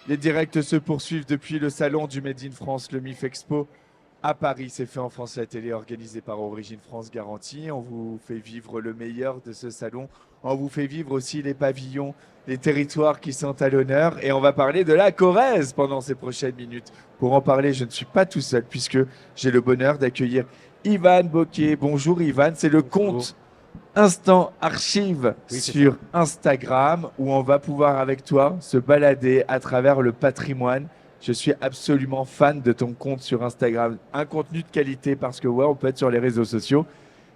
Les directs se poursuivent depuis le salon du Made in France, le MIF Expo à Paris. C'est fait en France la télé, organisé par Origine France Garantie. On vous fait vivre le meilleur de ce salon. On vous fait vivre aussi les pavillons, les territoires qui sont à l'honneur. Et on va parler de la Corrèze pendant ces prochaines minutes. Pour en parler, je ne suis pas tout seul puisque j'ai le bonheur d'accueillir Ivan Bocquet. Bonjour Ivan, c'est le compte Instant Archive sur Instagram où on va pouvoir avec toi se balader à travers le patrimoine. Je suis absolument fan de ton compte sur Instagram. Un contenu de qualité parce que ouais, on peut être sur les réseaux sociaux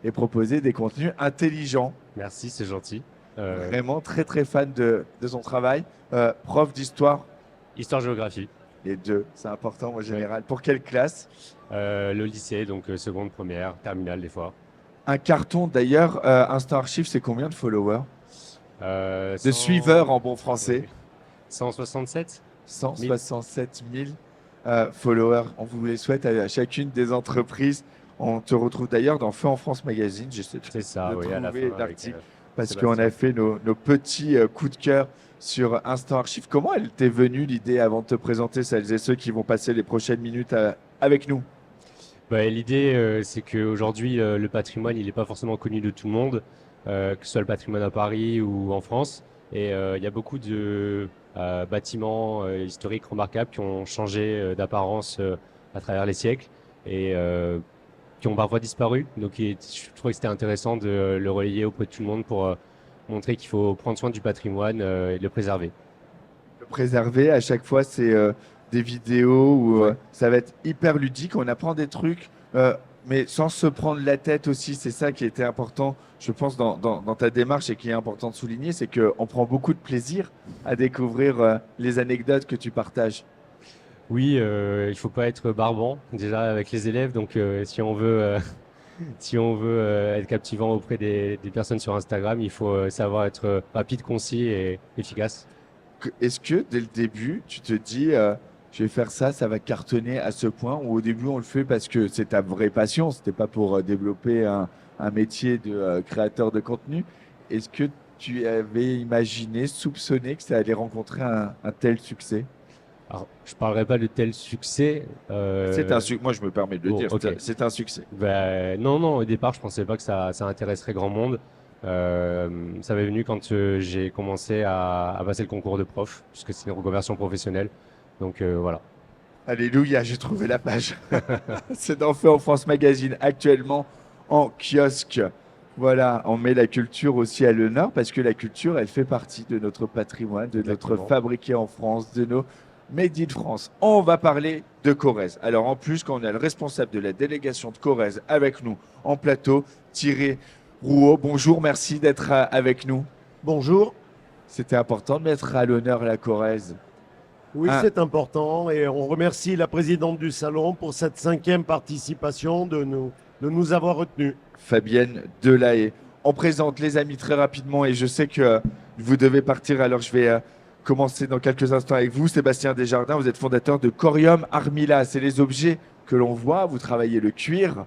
et proposer des contenus intelligents. Merci, c'est gentil. Vraiment très très fan de son travail. Prof d'histoire, Histoire-géographie, les deux, c'est important en général. Pour quelle classe? le lycée, donc seconde, première, terminale des fois. Un carton d'ailleurs, Instant Archive, c'est combien de followers? De 100 suiveurs en bon français. 167. 167 000 followers. On vous les souhaite à chacune des entreprises. On te retrouve d'ailleurs dans Feu en France Magazine. J'essaie C'est ça, de oui, à la trouver fin. l'article parce Sébastien. qu'on a fait nos petits coups de cœur sur Instant Archive. Comment elle t'est venue l'idée avant de te présenter celles et ceux qui vont passer les prochaines minutes avec nous? L'idée, c'est qu'aujourd'hui, le patrimoine, il n'est pas forcément connu de tout le monde, que ce soit le patrimoine à Paris ou en France. Et il y a beaucoup de bâtiments historiques remarquables qui ont changé d'apparence à travers les siècles et qui ont parfois disparu. Donc, je trouvais que c'était intéressant de le relayer auprès de tout le monde pour montrer qu'il faut prendre soin du patrimoine et de le préserver. Le préserver, à chaque fois, c'est des vidéos où Ouais. ça va être hyper ludique. On apprend des trucs, mais sans se prendre la tête aussi. C'est ça qui était important, je pense, dans ta démarche et qui est important de souligner, c'est qu'on prend beaucoup de plaisir à découvrir les anecdotes que tu partages. Oui, il faut pas être barbant déjà avec les élèves. Donc, si on veut, si on veut être captivant auprès des personnes sur Instagram, il faut savoir être rapide, concis et efficace. Est-ce que dès le début, tu te dis, je vais faire ça, ça va cartonner à ce point, ou au début on le fait parce que c'est ta vraie passion, c'était pas pour développer un métier de créateur de contenu. Est-ce que tu avais imaginé, soupçonné que ça allait rencontrer un tel succès? Alors, je parlerai pas de tel succès. C'est un succès, moi je me permets de le Bon, dire, ok. c'est un succès. Non, non, au départ, je pensais pas que ça intéresserait grand monde. Ça m'est venu quand j'ai commencé à passer le concours de prof, puisque c'est une reconversion professionnelle. Donc voilà. Alléluia, j'ai trouvé la page. C'est dans Feu en France Magazine, actuellement en kiosque. Voilà, on met la culture aussi à l'honneur parce que la culture, elle fait partie de notre patrimoine, de notre Exactement. fabriqué en France, de nos Made in France. On va parler de Corrèze. Alors en plus, quand on a le responsable de la délégation de Corrèze avec nous en plateau, Thierry Rouault, bonjour, merci d'être avec nous. Bonjour. C'était important de mettre à l'honneur la Corrèze. Oui, Ah, c'est important et on remercie la présidente du salon pour cette 5e participation de nous avoir retenus. Fabienne Delahaye. On présente les amis très rapidement et je sais que vous devez partir, alors je vais commencer dans quelques instants avec vous. Sébastien Desjardins, vous êtes fondateur de Corium Armilla. C'est les objets que l'on voit, vous travaillez le cuir.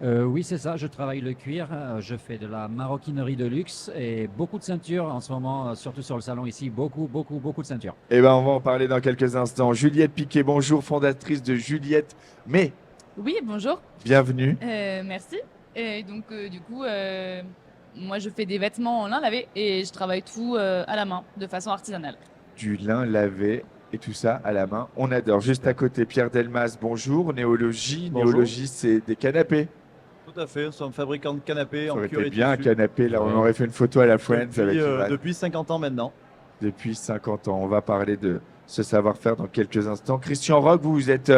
Oui, c'est ça, je travaille le cuir, je fais de la maroquinerie de luxe et beaucoup de ceintures en ce moment, surtout sur le salon ici, beaucoup de ceintures. Eh bien, on va en parler dans quelques instants. Juliette Piquet, bonjour, fondatrice de Juliette. Mais, Oui, bonjour. bienvenue. Merci. Et donc, du coup, moi, je fais des vêtements en lin lavé et je travaille tout à la main, de façon artisanale. Du lin lavé et tout ça à la main. On adore. Juste à côté, Pierre Delmas, bonjour. Néologie. Bonjour. Néologie, c'est des canapés. Tout à fait, nous sommes fabricants de canapés Ça en aurait cuir été et bien un tissu canapé. Là, on Ouais. aurait fait une photo à la Friends avec Ivan. depuis 50 ans maintenant. Depuis 50 ans. On va parler de ce savoir-faire dans quelques instants. Christian Roch, vous êtes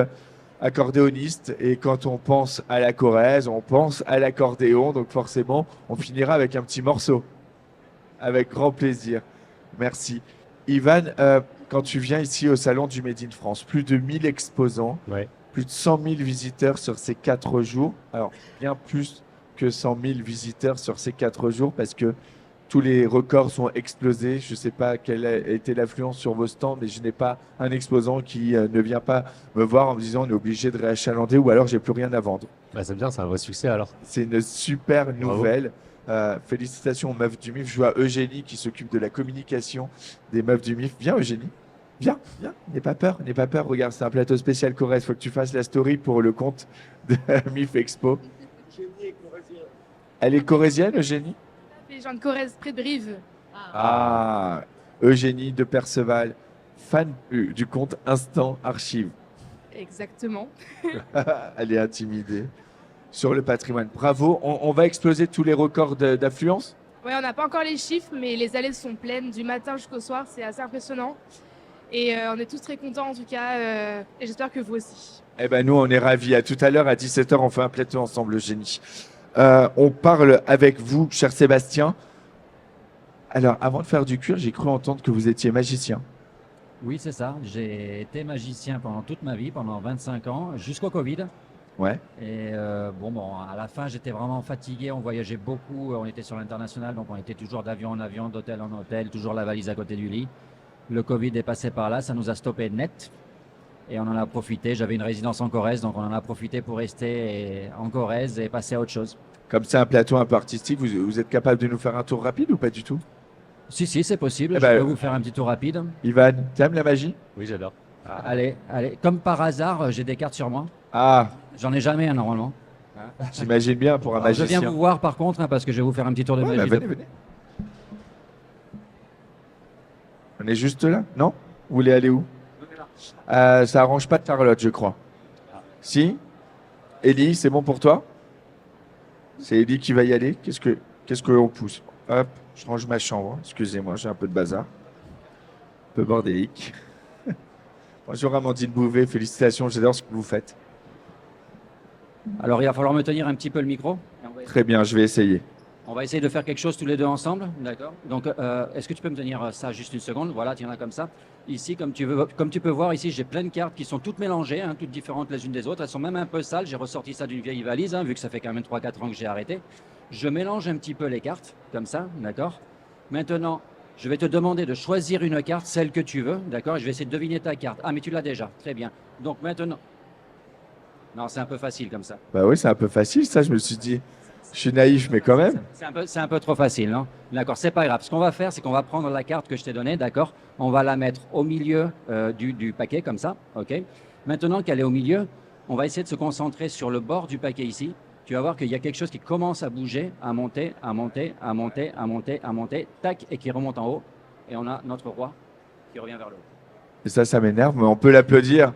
accordéoniste et quand on pense à la Corrèze, on pense à l'accordéon. Donc forcément, on finira avec un petit morceau. Avec grand plaisir. Merci. Ivan, quand tu viens ici au Salon du Made in France, plus de 1000 exposants, Ouais. plus de 100 000 visiteurs sur ces 4 jours. Alors, bien plus que 100 000 visiteurs sur ces 4 jours parce que tous les records sont explosés. Je ne sais pas quelle a été l'affluence sur vos stands, mais je n'ai pas un exposant qui ne vient pas me voir en me disant on est obligé de réachalander ou alors j'ai plus rien à vendre. Bah, c'est bien, c'est un vrai succès alors. C'est une super nouvelle. Félicitations aux meufs du MIF. Je vois Eugénie qui s'occupe de la communication des meufs du MIF. Bien Eugénie. Viens, viens, n'aie pas peur, n'aie pas peur. Regarde, c'est un plateau spécial Corrèze. Faut que tu fasses la story pour le compte de MIF Expo. Elle est corrézienne, Eugénie? Les gens de Corrèze, près de Brive. Ah, Eugénie de Perceval, fan du compte Instant Archive. Exactement. Elle est intimidée sur le patrimoine. Bravo, on va exploser tous les records d'affluence. Ouais, on n'a pas encore les chiffres, mais les allées sont pleines du matin jusqu'au soir. C'est assez impressionnant. Et on est tous très contents en tout cas. Et j'espère que vous aussi. Eh ben nous, on est ravis. À tout à l'heure, à 17h, on fait un plateau ensemble, Eugénie. On parle avec vous, cher Sébastien. Alors, avant de faire du cuir, j'ai cru entendre que vous étiez magicien. Oui, c'est ça. J'ai été magicien pendant toute ma vie, pendant 25 ans, jusqu'au Covid. Ouais. Et bon, à la fin, j'étais vraiment fatigué. On voyageait beaucoup. On était sur l'international, donc on était toujours d'avion en avion, d'hôtel en hôtel, toujours la valise à côté du lit. Le Covid est passé par là, ça nous a stoppé net. Et on en a profité. J'avais une résidence en Corrèze, donc on en a profité pour rester en Corrèze et passer à autre chose. Comme c'est un plateau un peu artistique, vous êtes capable de nous faire un tour rapide ou pas du tout? Si, c'est possible. Eh Je ben, peux vous faire un petit tour rapide. Ivan, t'aimes la magie? Oui, j'adore. Allez. Comme par hasard, j'ai des cartes sur moi. Ah, J'en ai jamais, normalement. j'imagine bien pour un Alors, je magicien. viens vous voir par contre, parce que je vais vous faire un petit tour de Ouais, magie. bah, venez. On est juste là, non? Vous voulez aller où? Ça arrange pas Charlotte, je crois. Si? Ellie, c'est bon pour toi? C'est Ellie qui va y aller. Qu'est-ce qu'on pousse? Hop, je range ma chambre. Excusez-moi, j'ai un peu de bazar. Un peu bordélique. Bonjour Amandine Bouvet, félicitations, j'adore ce que vous faites. Alors, il va falloir me tenir un petit peu le micro. Très bien, je vais essayer. On va essayer de faire quelque chose tous les deux ensemble, d'accord? Donc, est-ce que tu peux me tenir ça juste une seconde? Voilà, tiens-la comme ça. Ici, comme tu peux voir, ici, j'ai plein de cartes qui sont toutes mélangées, hein, toutes différentes les unes des autres. Elles sont même un peu sales. J'ai ressorti ça d'une vieille valise, hein, vu que ça fait quand même 3-4 ans que j'ai arrêté. Je mélange un petit peu les cartes, comme ça, d'accord? Maintenant, je vais te demander de choisir une carte, celle que tu veux, d'accord? Et je vais essayer de deviner ta carte. Ah, mais tu l'as déjà, très bien. Donc maintenant... Non, c'est un peu facile comme ça. Bah oui, c'est un peu facile, ça, je me suis dit. Je suis naïf, mais quand même. C'est un peu trop facile, non? D'accord, c'est pas grave. Ce qu'on va faire, c'est qu'on va prendre la carte que je t'ai donnée, d'accord? On va la mettre au milieu du paquet, comme ça, ok? Maintenant qu'elle est au milieu, on va essayer de se concentrer sur le bord du paquet ici. Tu vas voir qu'il y a quelque chose qui commence à bouger, à monter, tac, et qui remonte en haut. Et on a notre roi qui revient vers le haut. Et ça m'énerve, mais on peut l'applaudir.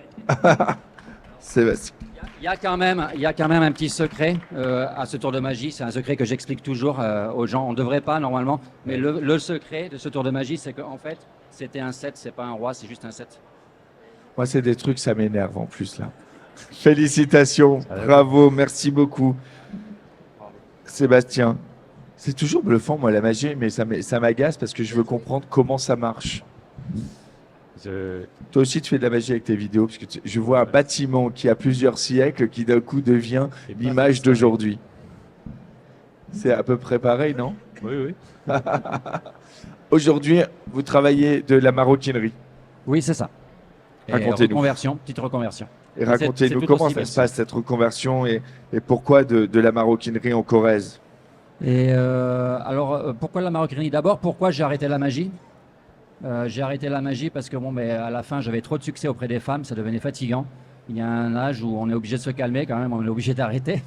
Sébastien. Il y a quand même un petit secret à ce tour de magie. C'est un secret que j'explique toujours aux gens. On ne devrait pas normalement, mais le secret de ce tour de magie, c'est qu'en fait, c'était un 7, c'est pas un roi, c'est juste un 7. Moi, c'est des trucs, ça m'énerve en plus, là. Félicitations, bravo, merci beaucoup. Sébastien, c'est toujours bluffant, moi, la magie, mais ça m'agace parce que je veux comprendre comment ça marche. Toi aussi, tu fais de la magie avec tes vidéos, parce que je vois un bâtiment qui a plusieurs siècles qui d'un coup devient l'image d'aujourd'hui. C'est à peu près pareil, non? Oui. Aujourd'hui, vous travaillez de la maroquinerie. Oui, c'est ça. Et Racontez-nous. petite reconversion. Et C'est racontez-nous tout comment aussi ça se facile. passe, cette reconversion, et pourquoi de la maroquinerie en Corrèze? Et alors, pourquoi la maroquinerie? D'abord, pourquoi j'ai arrêté la magie? J'ai arrêté la magie parce que à la fin, j'avais trop de succès auprès des femmes, ça devenait fatigant. Il y a un âge où on est obligé de se calmer quand même, on est obligé d'arrêter.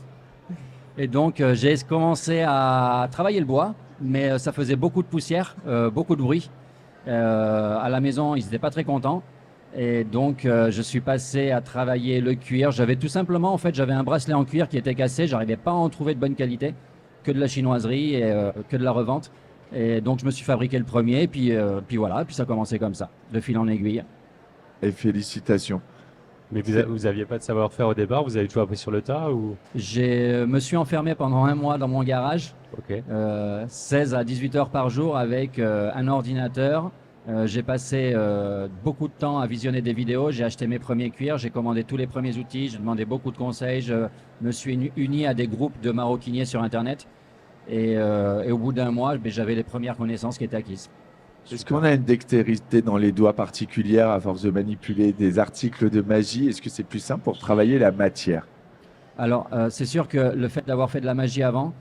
Et donc, j'ai commencé à travailler le bois, mais ça faisait beaucoup de poussière, beaucoup de bruit. À la maison, ils n'étaient pas très contents. Et donc, je suis passé à travailler le cuir. J'avais tout simplement, en fait, j'avais un bracelet en cuir qui était cassé. J'arrivais pas à en trouver de bonne qualité, que de la chinoiserie et que de la revente. Et donc, je me suis fabriqué le premier, puis voilà, puis ça a commencé comme ça, de fil en aiguille. Et félicitations. Mais vous aviez pas de savoir-faire au départ, vous avez tout appris sur le tas ou? Je me suis enfermé pendant un mois dans mon garage, Ok. 16 à 18 heures par jour avec un ordinateur. J'ai passé beaucoup de temps à visionner des vidéos, j'ai acheté mes premiers cuirs, j'ai commandé tous les premiers outils, j'ai demandé beaucoup de conseils, je me suis uni à des groupes de maroquiniers sur Internet. Et au bout d'un mois, j'avais les premières connaissances qui étaient acquises. Est-ce qu'on a une dextérité dans les doigts particulière à force de manipuler des articles de magie? Est-ce que c'est plus simple pour travailler la matière? Alors, c'est sûr que le fait d'avoir fait de la magie avant,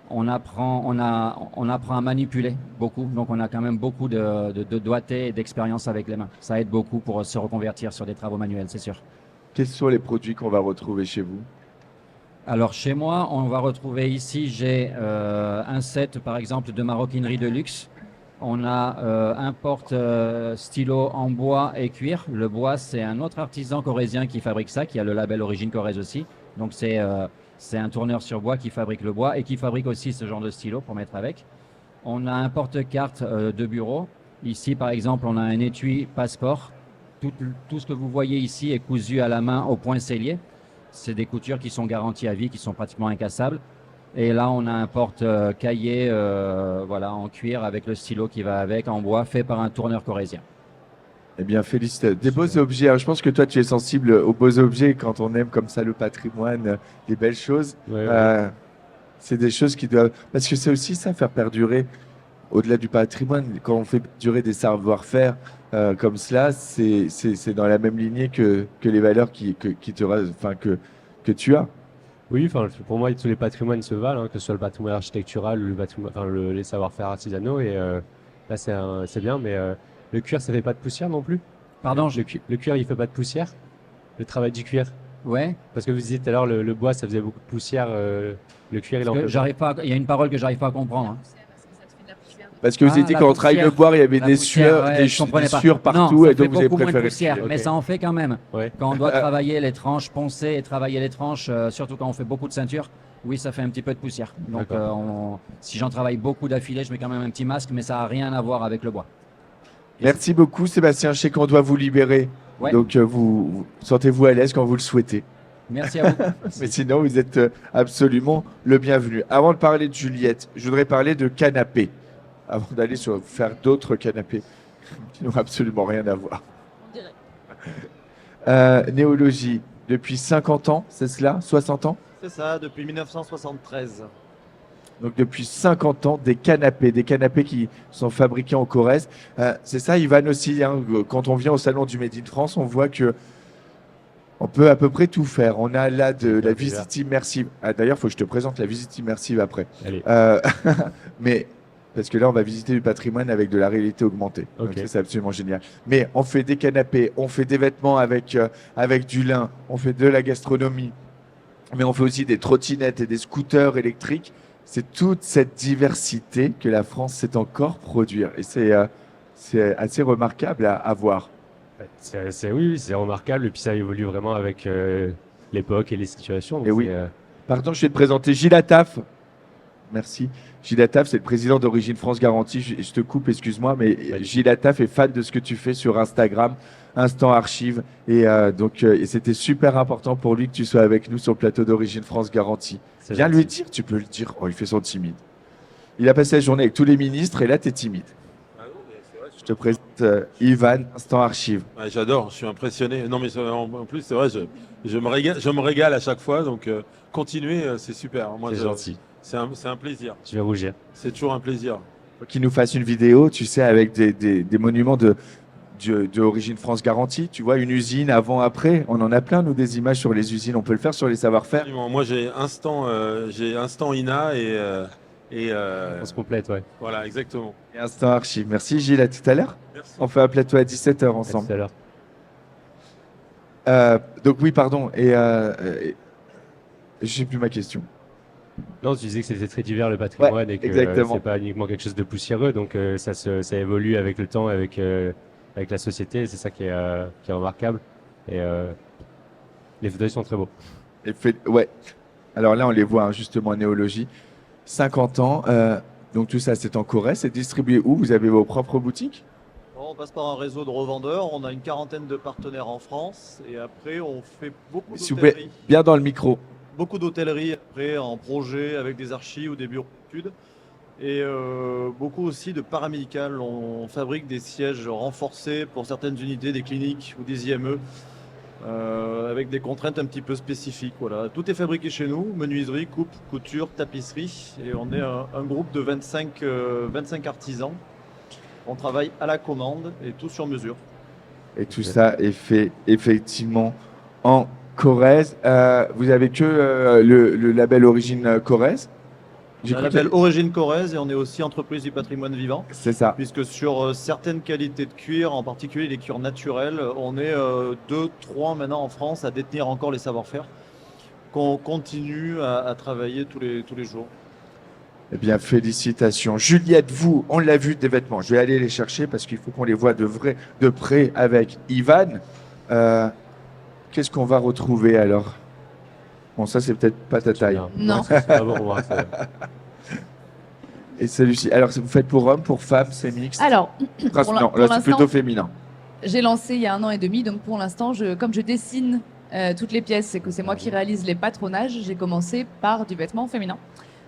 on apprend à manipuler beaucoup. Donc on a quand même beaucoup de doigté et d'expérience avec les mains. Ça aide beaucoup pour se reconvertir sur des travaux manuels, c'est sûr. Quels sont les produits qu'on va retrouver chez vous? Alors chez moi, on va retrouver ici, j'ai un set par exemple de maroquinerie de luxe. On a un porte-stylo en bois et cuir. Le bois, c'est un autre artisan corrézien qui fabrique ça, qui a le label Origine Corrèze aussi. Donc c'est un tourneur sur bois qui fabrique le bois et qui fabrique aussi ce genre de stylo pour mettre avec. On a un porte-carte de bureau. Ici, par exemple, on a un étui passeport. Tout ce que vous voyez ici est cousu à la main au point sellier. C'est des coutures qui sont garanties à vie, qui sont pratiquement incassables. Et là, on a un porte-cahier voilà, en cuir avec le stylo qui va avec, en bois, fait par un tourneur corrézien. Eh bien, félicitations. Des beaux objets. Alors, je pense que toi, tu es sensible aux beaux objets quand on aime comme ça le patrimoine, les belles choses. Ouais, ouais. C'est des choses qui doivent... Parce que c'est aussi ça, faire perdurer, au-delà du patrimoine, quand on fait durer des savoir-faire comme cela, c'est dans la même lignée que les valeurs que tu as. Oui, enfin, pour moi, tous les patrimoines se valent, hein, que ce soit le patrimoine architectural ou le patrimoine, enfin, les savoir-faire artisanaux. Et là, c'est bien, mais le cuir, ça fait pas de poussière non plus? Pardon, Le cuir, il fait pas de poussière? Le travail du cuir? ouais. Parce que vous disiez tout à l'heure, le bois, ça faisait beaucoup de poussière. Le cuir, il en Parce que fait. j'arrive pas, il y a une parole que j'arrive pas à comprendre. Hein. Parce que vous avez dit la quand on travaille le poussière. bois, il y avait La des poussière, sueurs, ouais, je comprenais des pas. sueurs Non, partout, ça et donc fait vous avez beaucoup moins de préféré le poussière, cuir. mais Ok. ça en fait quand même. Ouais. Quand on doit travailler les tranches, poncer et travailler les tranches, surtout quand on fait beaucoup de ceintures, oui, ça fait un petit peu de poussière. Donc, si j'en travaille beaucoup d'affilée, je mets quand même un petit masque, mais ça n'a rien à voir avec le bois. Merci beaucoup, Sébastien. Je sais qu'on doit vous libérer. Ouais. Donc, vous sentez-vous à l'aise quand vous le souhaitez. Merci à vous. Mais sinon, vous êtes absolument le bienvenu. Avant de parler de Juliette, je voudrais parler de canapé. Avant d'aller faire d'autres canapés qui n'ont absolument rien à voir. On dirait. Néologie, depuis 50 ans, c'est cela? 60 ans? C'est ça, depuis 1973. Donc depuis 50 ans, des canapés qui sont fabriqués en Corrèze. C'est ça, Ivan aussi, hein, quand on vient au salon du Made in France, on voit que on peut à peu près tout faire. On a là de la visite immersive. Ah, d'ailleurs, il faut que je te présente la visite immersive après. Allez. Mais parce que là, on va visiter du patrimoine avec de la réalité augmentée. Donc Ok. ça, c'est absolument génial. Mais on fait des canapés, on fait des vêtements avec du lin, on fait de la gastronomie, mais on fait aussi des trottinettes et des scooters électriques. C'est toute cette diversité que la France sait encore produire. Et c'est assez remarquable à voir. Oui, c'est remarquable. Et puis ça évolue vraiment avec l'époque et les situations. Donc Et oui. c'est, Pardon, je vais te présenter Gilles Attaf. Merci. Gilles Attaf, c'est le président d'Origine France Garantie. Je te coupe, excuse-moi, mais Gilles Attaf est fan de ce que tu fais sur Instagram, Instant Archive. Et et c'était super important pour lui que tu sois avec nous sur le plateau d'Origine France Garantie. c'est Viens gentil. lui dire, tu peux le dire. Oh, il fait son timide. Il a passé la journée avec tous les ministres et là, tu es timide. Je te présente Ivan, Instant Archive. Ouais, j'adore, je suis impressionné. Non, mais en plus, c'est vrai, je me régale à chaque fois. Donc, continuez, c'est super. Moi, C'est gentil. c'est un plaisir. Je vais rougir. C'est toujours un plaisir. Qu'il nous fasse une vidéo, tu sais, avec des monuments de Origine France Garantie. Tu vois, une usine avant-après. On en a plein, nous, des images sur les usines. On peut le faire sur les savoir-faire. Absolument. Moi, j'ai instant INA et On se complète, ouais. voilà, exactement. Et Instant Archive. Merci Gilles, à tout à l'heure. Merci. On fait un plateau à 17h À ensemble. tout à l'heure. Donc oui, pardon. Je sais plus ma question. Non, tu disais que c'était très divers le patrimoine Ouais, et que exactement. c'est pas uniquement quelque chose de poussiéreux, donc ça évolue avec le temps, avec la société, et c'est ça qui est remarquable. Et les fauteuils sont très beaux. Ouais. Alors là, on les voit hein, justement en néologie. 50 ans. Donc tout ça, c'est en Corrèze. C'est distribué où? Vous avez vos propres boutiques? On passe par un réseau de revendeurs. On a une quarantaine de partenaires en France. Et après, on fait beaucoup S'il vous plaît, d'hôtellerie. bien dans le micro. Beaucoup d'hôtellerie après en projet avec des archives ou des bureaux d'études. Et beaucoup aussi de paramédical. On fabrique des sièges renforcés pour certaines unités, des cliniques ou des IME. Avec des contraintes un petit peu spécifiques. Voilà. Tout est fabriqué chez nous, menuiserie, coupe, couture, tapisserie. Et on est un groupe de 25 artisans. On travaille à la commande et tout sur mesure. Et tout ça est fait effectivement en Corrèze. Vous avez que le label Origine Corrèze? On a J'écoute- un label Origine Corrèze et on est aussi entreprise du patrimoine vivant. C'est ça. Puisque sur certaines qualités de cuir, en particulier les cuirs naturels, on est 2, 3 maintenant en France à détenir encore les savoir-faire qu'on continue à travailler tous les jours. Eh bien, félicitations. Juliette, vous, on l'a vu des vêtements. Je vais aller les chercher parce qu'il faut qu'on les voit de près avec Ivan. Qu'est-ce qu'on va retrouver alors? Bon, ça, c'est peut-être pas ta taille. Non. C'est pas bon pour moi, ça. Et celui-ci. Alors, vous faites pour hommes, pour femmes, c'est mixte? Alors, Prince- pour non, là, c'est l'instant- plutôt féminin. j'ai lancé il y a 1 an et demi, donc pour l'instant, comme je dessine toutes les pièces et que c'est moi qui réalise les patronages, j'ai commencé par du vêtement féminin.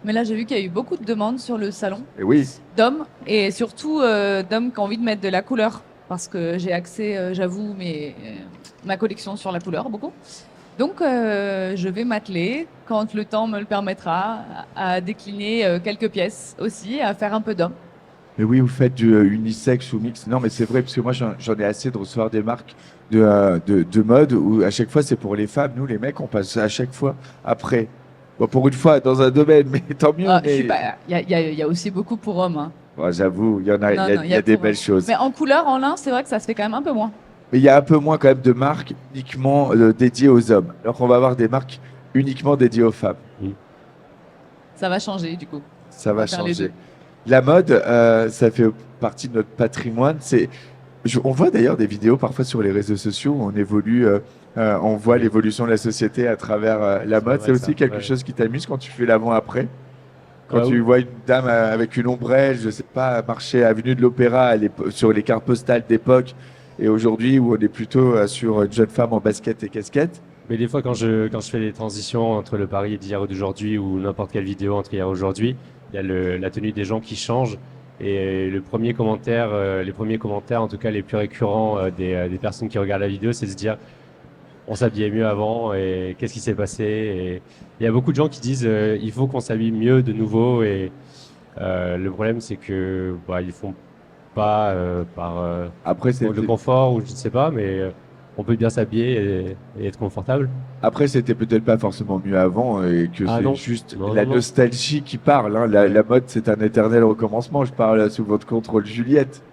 Mais là, j'ai vu qu'il y a eu beaucoup de demandes sur le salon Et oui, d'hommes et surtout d'hommes qui ont envie de mettre de la couleur parce que j'ai accès, j'avoue, ma collection sur la couleur beaucoup. Donc, je vais m'atteler, quand le temps me le permettra, à décliner quelques pièces aussi, à faire un peu d'hommes. mais oui, vous faites du unisexe ou mix. Non, mais c'est vrai, parce que moi, j'en ai assez de recevoir des marques de mode où à chaque fois, c'est pour les femmes. Nous, les mecs, on passe à chaque fois après. Bon, pour une fois, dans un domaine, mais tant mieux. Ah, mais- il y a aussi beaucoup pour hommes. Hein. Bon, j'avoue, il y en a, Non, il y a- non, il y a des pour belles hommes. choses. Mais en couleur, en lin, c'est vrai que ça se fait quand même un peu moins. Mais il y a un peu moins quand même de marques uniquement dédiées aux hommes. Alors qu'on va avoir des marques uniquement dédiées aux femmes. Ça va changer du coup. Ça va faire les changer. deux. La mode, ça fait partie de notre patrimoine. On voit d'ailleurs des vidéos parfois sur les réseaux sociaux où on évolue, on voit Oui. l'évolution de la société à travers la C'est mode. vrai, C'est aussi ça, quelque ouais. chose qui t'amuse quand tu fais l'avant-après. Quand Ah tu oui. vois une dame avec une ombrelle, je sais pas, marcher avenue de l'Opéra sur les cartes postales d'époque, et aujourd'hui où on est plutôt sur une jeune femme en basket et casquette. Mais des fois, quand je fais des transitions entre le Paris d'hier et d'aujourd'hui ou n'importe quelle vidéo entre hier et aujourd'hui, il y a la tenue des gens qui change. Et les premiers commentaires, en tout cas les plus récurrents des personnes qui regardent la vidéo, c'est de se dire on s'habillait mieux avant et qu'est-ce qui s'est passé. Et il y a beaucoup de gens qui disent il faut qu'on s'habille mieux de nouveau. Et le problème, c'est que ils font pas par Après, c'est le confort ou je ne sais pas, mais on peut bien s'habiller et être confortable. Après, c'était peut-être pas forcément mieux avant et que Ah c'est non. juste Non, la non, non. nostalgie qui parle. Hein. La mode, c'est un éternel recommencement. Je parle sous votre contrôle, Juliette.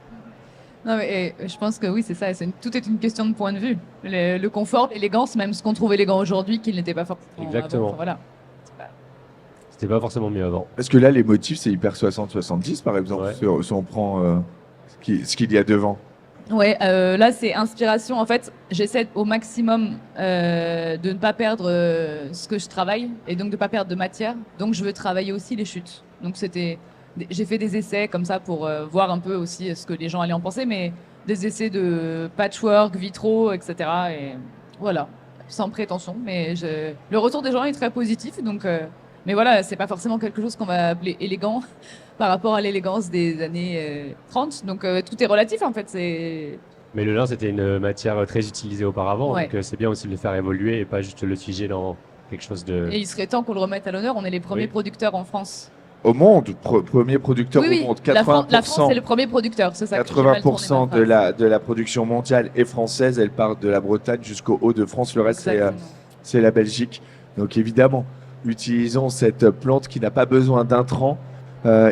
Non, mais je pense que oui, c'est ça. Tout est une question de point de vue. Le confort, l'élégance, même ce qu'on trouve élégant aujourd'hui, qu'il n'était pas forcément Exactement. avant. Enfin, voilà. C'était pas forcément mieux avant. Parce que là, les motifs, c'est hyper 60-70, par exemple, Ouais. si on prend ce qu'il y a devant. Ouais, là c'est inspiration. En fait, j'essaie au maximum de ne pas perdre ce que je travaille et donc de ne pas perdre de matière. Donc je veux travailler aussi les chutes. Donc j'ai fait des essais comme ça pour voir un peu aussi ce que les gens allaient en penser, mais des essais de patchwork, vitraux, etc. Et voilà, sans prétention. Mais le retour des gens est très positif. Donc, mais voilà, c'est pas forcément quelque chose qu'on va appeler élégant par rapport à l'élégance des années 30. Donc tout est relatif en fait. Mais le lin, c'était une matière très utilisée auparavant, Ouais. donc c'est bien aussi de le faire évoluer et pas juste le figer dans quelque chose de... Et il serait temps qu'on le remette à l'honneur. On est les premiers Oui. producteurs en France. Au monde, premier producteur Oui, au oui. monde, La 80%, France est le premier producteur. C'est ça que j'ai mal tourné, 80% ma phrase. de la production mondiale est française. Elle part de la Bretagne jusqu'au Hauts-de-France. Le reste, Exactement. c'est la Belgique. Donc évidemment, utilisons cette plante qui n'a pas besoin d'intrants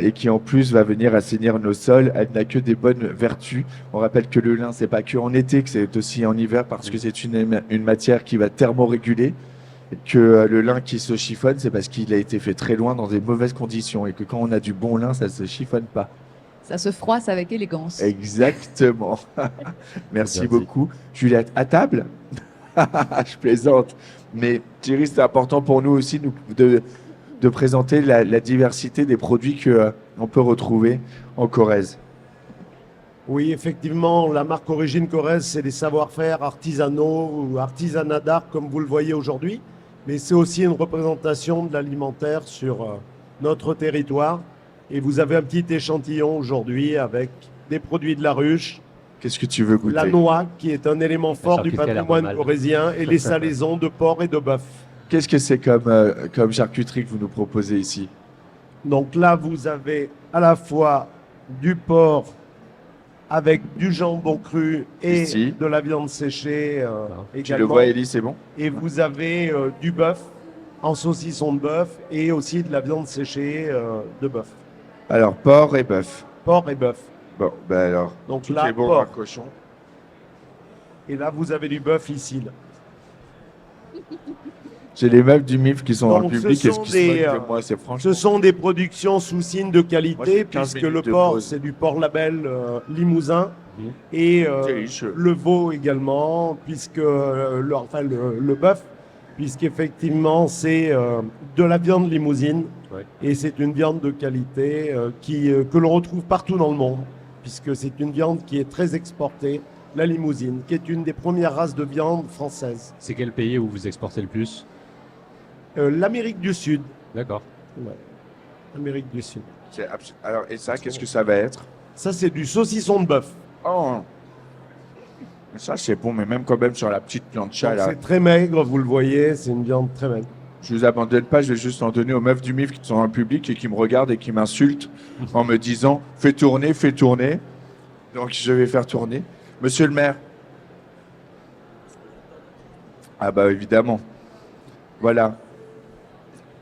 et qui en plus va venir assainir nos sols. Elle n'a que des bonnes vertus. On rappelle que le lin, c'est pas que en été, que c'est aussi en hiver parce que c'est une matière qui va thermoréguler. Et que le lin qui se chiffonne, c'est parce qu'il a été fait très loin dans des mauvaises conditions et que quand on a du bon lin, ça se chiffonne pas. Ça se froisse avec élégance. Exactement. Merci Merci. beaucoup. Juliette, à table? Je plaisante. Mais Thierry, c'est important pour nous aussi de présenter la diversité des produits que on peut retrouver en Corrèze. Oui, effectivement, la marque Origine Corrèze, c'est des savoir-faire artisanaux ou artisanat d'art, comme vous le voyez aujourd'hui. Mais c'est aussi une représentation de l'alimentaire sur notre territoire. Et vous avez un petit échantillon aujourd'hui avec des produits de la ruche, Qu'est-ce que tu veux goûter? la noix, qui est un élément fort du charcuterie a l'air pas patrimoine mal. corrézien, et les salaisons de porc et de bœuf. Qu'est-ce que c'est comme charcuterie que vous nous proposez ici? Donc là, vous avez à la fois du porc avec du jambon cru et Ici. de la viande séchée Tu le également. vois, Élie, c'est bon? Et vous avez du bœuf en saucisson de bœuf et aussi de la viande séchée de bœuf. Alors, porc et bœuf. Porc et bœuf. Bon, ben alors, Donc tout là, est bon porc. à cochon. Et là, vous avez du bœuf ici. Là. J'ai les meufs du MIF qui sont dans le Donc, ce public. Est-ce sont qu'ils se des, moquent de moi? C'est franchement. Ce sont des productions sous signe de Moi, qualité, j'ai 15 puisque le minutes de porc, pause. c'est du porc label limousin. Mhm. Et Délicieux. le veau également, puisque le bœuf, puisqu'effectivement c'est de la viande limousine. Ouais. Et c'est une viande de qualité que l'on retrouve partout dans le monde, puisque c'est une viande qui est très exportée, la limousine, qui est une des premières races de viande française. C'est quel pays où vous exportez le plus? L'Amérique du Sud. D'accord. Ouais. L'Amérique du Sud. Alors, et ça, qu'est-ce que ça va être? Ça, c'est du saucisson de bœuf. Oh. Ça, c'est bon, mais même quand même sur la petite plancha, Donc, là. c'est très maigre, vous le voyez, c'est une viande très maigre. Je vous abandonne pas, je vais juste en donner aux meufs du MIF qui sont dans le public et qui me regardent et qui m'insultent en me disant fais tourner, fais tourner. Donc je vais faire tourner. Monsieur le maire. Ah bah évidemment. Voilà.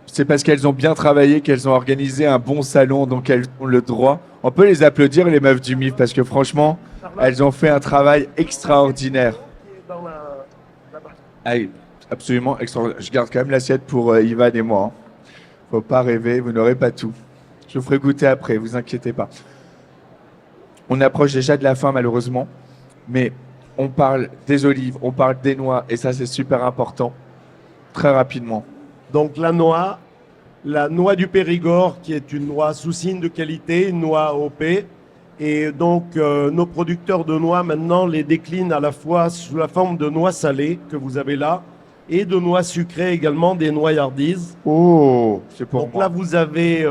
C'est parce qu'elles ont bien travaillé qu'elles ont organisé un bon salon, donc elles ont le droit. On peut les applaudir, les meufs du MIF, parce que franchement, elles ont fait un travail extraordinaire. Ah, absolument extraordinaire. Je garde quand même l'assiette pour Ivan et moi. Faut pas rêver, vous n'aurez pas tout. Je vous ferai goûter après, vous inquiétez pas. On approche déjà de la fin malheureusement, mais on parle des olives, on parle des noix, et ça c'est super important. Très rapidement. Donc la noix du Périgord, qui est une noix sous signe de qualité, une noix AOP. Et donc nos producteurs de noix maintenant les déclinent à la fois sous la forme de noix salées que vous avez là, et de noix sucrées également, des noyardises. Oh, c'est pour Donc moi. là vous avez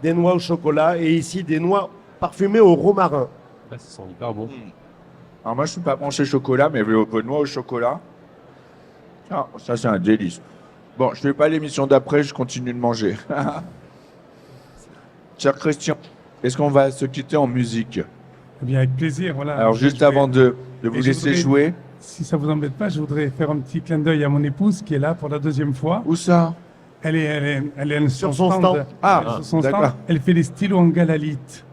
des noix au chocolat et ici des noix parfumées au romarin. Ah, ça sent hyper bon. Alors moi je suis pas branché chocolat, mais vos noix au chocolat, ah, ça c'est un délice. Bon, je fais pas l'émission d'après, je continue de manger. Cher Christian, est-ce qu'on va se quitter en musique? Eh bien, avec plaisir, voilà. Alors juste avant de vous Et je laisser voudrais- jouer, Si ça vous embête pas, je voudrais faire un petit clin d'œil à mon épouse qui est là pour la deuxième fois. où ça? Elle est Sur son stand. Ah, Sur son d'accord. stand. Elle fait des stylos en galalite.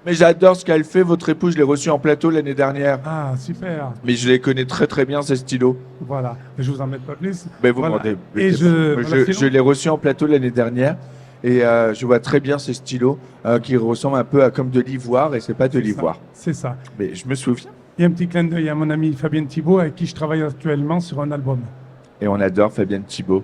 Mais j'adore ce qu'elle fait, votre épouse, je l'ai reçue en plateau l'année dernière. Ah, super. Mais je les connais très très bien, ces stylos. Voilà. Je vous embête pas plus. Mais vous Voilà. m'en dé- Et je l'ai reçu en plateau l'année dernière et je vois très bien ces stylos qui ressemblent un peu à comme de l'ivoire et c'est pas de C'est ça. l'ivoire. C'est ça. Mais je me souviens. Et un petit clin d'œil à mon ami Fabien Thibault avec qui je travaille actuellement sur un album. Et on adore Fabienne Thibault.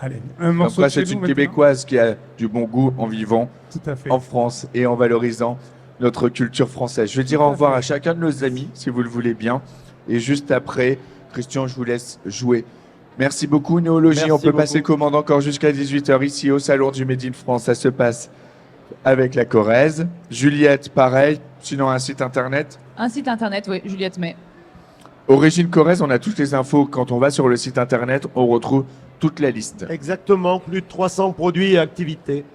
Allez, un Comme morceau quoi, de chez c'est nous une maintenant. Québécoise qui a du bon goût en vivant Tout à fait. en France et en valorisant notre culture française. Je vais dire Tout à au revoir fait. à chacun de nos amis, si vous le voulez bien. Et juste après, Christian, je vous laisse jouer. Merci beaucoup, Néologie. Merci On peut beaucoup. passer commande encore jusqu'à 18h ici au Salon du Made in France. Ça se passe avec la Corrèze. Juliette, pareil. Sinon, un site internet. Un site internet, oui, Juliette May. Origine Corrèze, on a toutes les infos. Quand on va sur le site internet, on retrouve toute la liste. Exactement, plus de 300 produits et activités.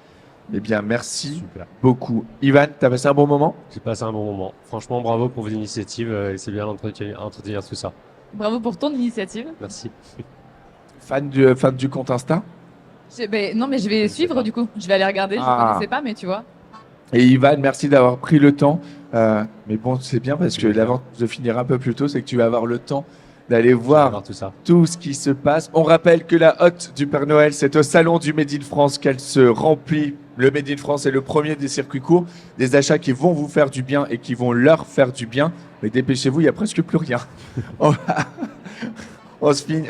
Eh bien, merci Super. beaucoup. Ivan, t'as passé un bon moment? J'ai passé un bon moment. Franchement, bravo pour vos initiatives. C'est bien d'entretenir tout ça. Bravo pour ton initiative. Merci. Fan du compte Insta? Non, mais je vais suivre du coup. Je vais aller regarder. Je Ah. ne connaissais pas, mais tu vois. Et Ivan, merci d'avoir pris le temps. Mais bon, c'est bien parce que l'avantage de finir un peu plus tôt, c'est que tu vas avoir le temps d'aller voir tout ça. tout ce qui se passe. On rappelle que la hotte du Père Noël, c'est au Salon du Made in France qu'elle se remplit. Le Made in France est le premier des circuits courts, des achats qui vont vous faire du bien et qui vont leur faire du bien. Mais dépêchez-vous, il n'y a presque plus rien.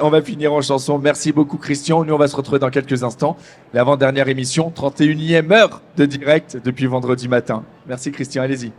On va finir en chanson. Merci beaucoup, Christian. Nous, on va se retrouver dans quelques instants. L'avant-dernière émission, 31e heure de direct depuis vendredi matin. Merci, Christian. Allez-y.